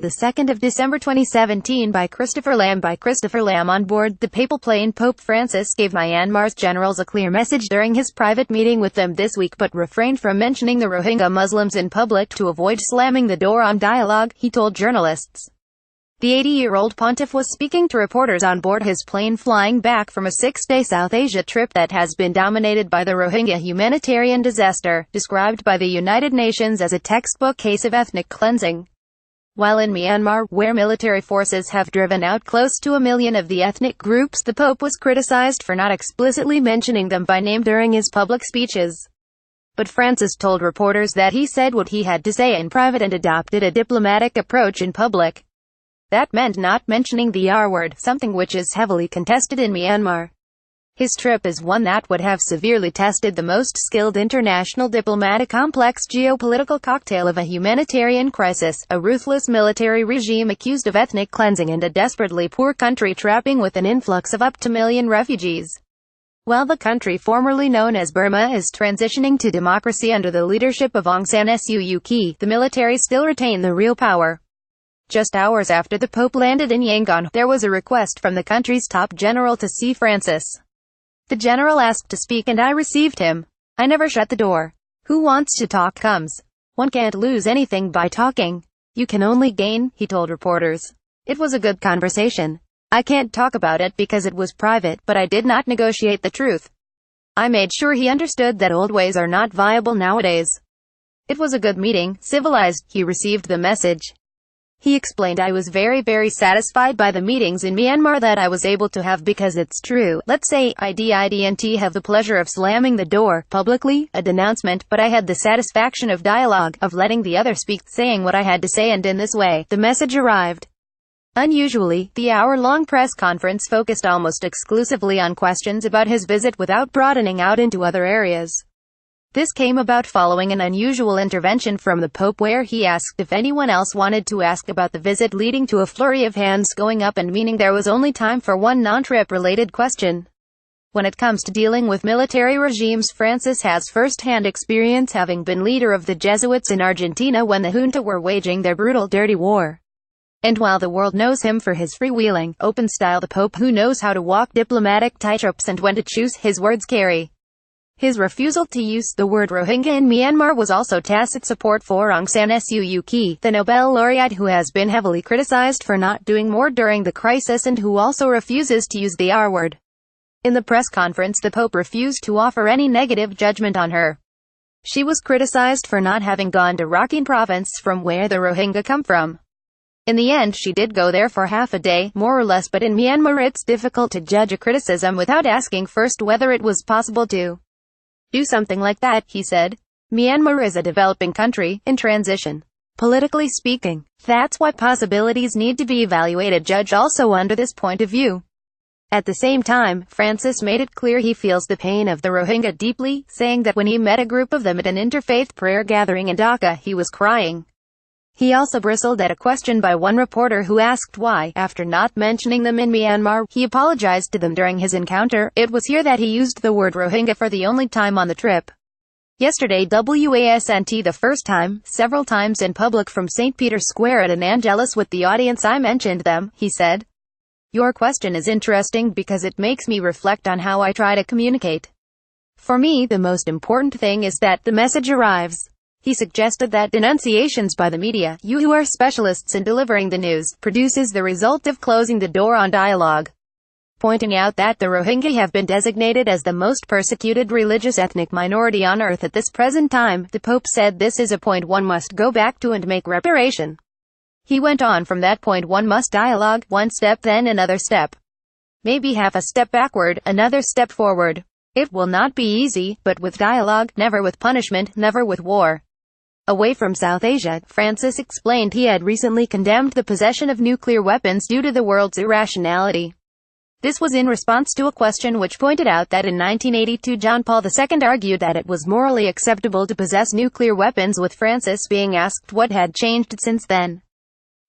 2nd of December 2017 by Christopher Lamb. On board the Papal Plane, Pope Francis gave Myanmar's generals a clear message during his private meeting with them this week, but refrained from mentioning the Rohingya Muslims in public to avoid slamming the door on dialogue, he told journalists. The 80-year-old pontiff was speaking to reporters on board his plane flying back from a 6-day South Asia trip that has been dominated by the Rohingya humanitarian disaster, described by the United Nations as a textbook case of ethnic cleansing. While in Myanmar, where military forces have driven out close to 1 million of the ethnic groups, the Pope was criticized for not explicitly mentioning them by name during his public speeches. But Francis told reporters that he said what he had to say in private and adopted a diplomatic approach in public. That meant not mentioning the R-word, something which is heavily contested in Myanmar. His trip is one that would have severely tested the most skilled international diplomatic complex geopolitical cocktail of a humanitarian crisis, a ruthless military regime accused of ethnic cleansing, and a desperately poor country trapping with an influx of up to 1 million refugees. While the country formerly known as Burma is transitioning to democracy under the leadership of Aung San Suu Kyi, the military still retain the real power. Just hours after the Pope landed in Yangon, there was a request from the country's top general to see Francis. The general asked to speak and I received him. I never shut the door. Who wants to talk comes. One can't lose anything by talking. You can only gain, he told reporters. It was a good conversation. I can't talk about it because it was private, but I did not negotiate the truth. I made sure he understood that old ways are not viable nowadays. It was a good meeting, civilized. He received the message. He explained, I was very satisfied by the meetings in Myanmar that I was able to have because it's true. Let's say, I didn't have the pleasure of slamming the door, publicly, a denouncement, but I had the satisfaction of dialogue, of letting the other speak, saying what I had to say, and in this way, the message arrived. Unusually, the hour-long press conference focused almost exclusively on questions about his visit without broadening out into other areas. This came about following an unusual intervention from the Pope where he asked if anyone else wanted to ask about the visit, leading to a flurry of hands going up and meaning there was only time for one non-trip related question. When it comes to dealing with military regimes, Francis has first-hand experience, having been leader of the Jesuits in Argentina when the junta were waging their brutal dirty war. And while the world knows him for his freewheeling, open style, the Pope who knows how to walk diplomatic tightropes and when to choose his words carry. His refusal to use the word Rohingya in Myanmar was also tacit support for Aung San Suu Kyi, the Nobel laureate who has been heavily criticized for not doing more during the crisis and who also refuses to use the R-word. In the press conference, the Pope refused to offer any negative judgment on her. She was criticized for not having gone to Rakhine province, from where the Rohingya come from. In the end, she did go there for half a day, more or less, but in Myanmar it's difficult to judge a criticism without asking first whether it was possible to do something like that, he said. Myanmar is a developing country, in transition. Politically speaking, that's why possibilities need to be evaluated. Judge also under this point of view. At the same time, Francis made it clear he feels the pain of the Rohingya deeply, saying that when he met a group of them at an interfaith prayer gathering in Dhaka, he was crying. He also bristled at a question by one reporter who asked why, after not mentioning them in Myanmar, he apologized to them during his encounter. It was here that he used the word Rohingya for the only time on the trip. Yesterday wasn't the first time, several times in public from St. Peter's Square at an Angelus with the audience I mentioned them, he said. Your question is interesting because it makes me reflect on how I try to communicate. For me, the most important thing is that the message arrives. He suggested that denunciations by the media, you who are specialists in delivering the news, produces the result of closing the door on dialogue. Pointing out that the Rohingya have been designated as the most persecuted religious ethnic minority on earth at this present time, the Pope said this is a point one must go back to and make reparation. He went on, from that point one must dialogue, one step then another step. Maybe half a step backward, another step forward. It will not be easy, but with dialogue, never with punishment, never with war. Away from South Asia, Francis explained he had recently condemned the possession of nuclear weapons due to the world's irrationality. This was in response to a question which pointed out that in 1982 John Paul II argued that it was morally acceptable to possess nuclear weapons, with Francis being asked what had changed since then.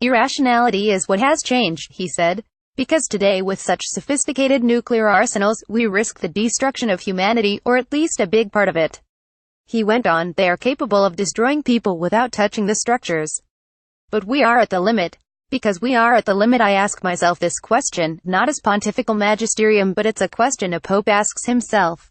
Irrationality is what has changed, he said. Because today, with such sophisticated nuclear arsenals, we risk the destruction of humanity, or at least a big part of it. He went on, they are capable of destroying people without touching the structures. But we are at the limit. Because we are at the limit. I ask myself this question, not as pontifical magisterium, but it's a question a pope asks himself.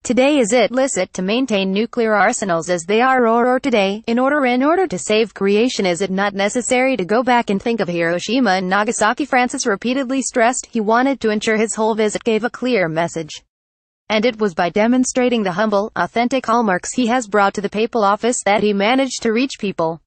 Today, is it licit to maintain nuclear arsenals as they are or today, in order to save creation? Is it not necessary to go back and think of Hiroshima and Nagasaki? Francis repeatedly stressed he wanted to ensure his whole visit gave a clear message. And it was by demonstrating the humble, authentic hallmarks he has brought to the papal office that he managed to reach people.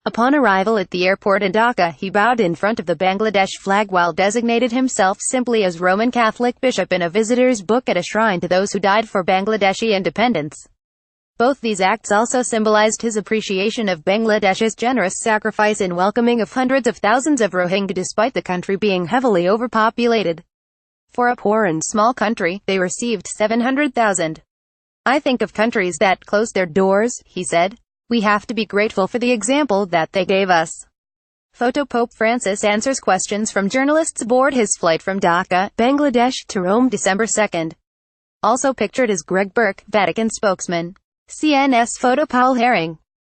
Upon arrival at the airport in Dhaka, he bowed in front of the Bangladesh flag while designated himself simply as Roman Catholic bishop in a visitor's book at a shrine to those who died for Bangladeshi independence. Both these acts also symbolized his appreciation of Bangladesh's generous sacrifice in welcoming of hundreds of thousands of Rohingya despite the country being heavily overpopulated. For a poor and small country, they received 700,000. I think of countries that closed their doors, he said. We have to be grateful for the example that they gave us. Photo: Pope Francis answers questions from journalists aboard his flight from Dhaka, Bangladesh, to Rome December 2nd. Also pictured is Greg Burke, Vatican spokesman. CNS photo: Paul Herring.